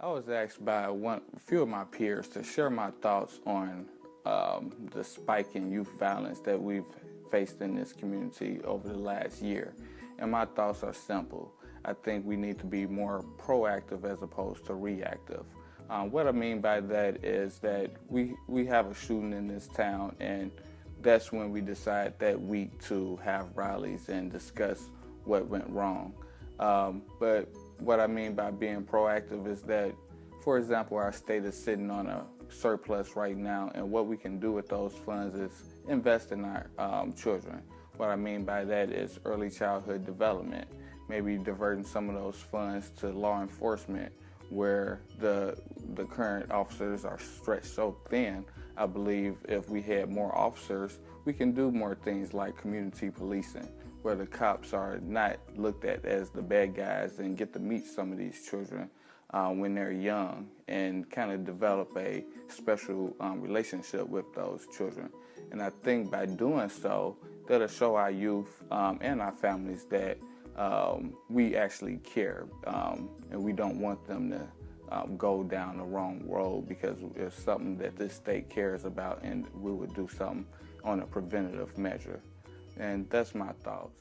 I was asked by a few of my peers to share my thoughts on the spike in youth violence that we've faced in this community over the last year. And my thoughts are simple. I think we need to be more proactive as opposed to reactive. What I mean by that is that we have a shooting in this town, and that's when we decide that week to have rallies and discuss what went wrong. But what I mean by being proactive is that, for example, our state is sitting on a surplus right now, and what we can do with those funds is invest in our children. What I mean by that is early childhood development, maybe diverting some of those funds to law enforcement where the current officers are stretched so thin. I believe if we had more officers, we can do more things like community policing, where the cops are not looked at as the bad guys and get to meet some of these children when they're young and kind of develop a special relationship with those children. And I think by doing so, that'll show our youth and our families that we actually care, and we don't want them to go down the wrong road because it's something that this state cares about, and we would do something on a preventative measure. And that's my thoughts.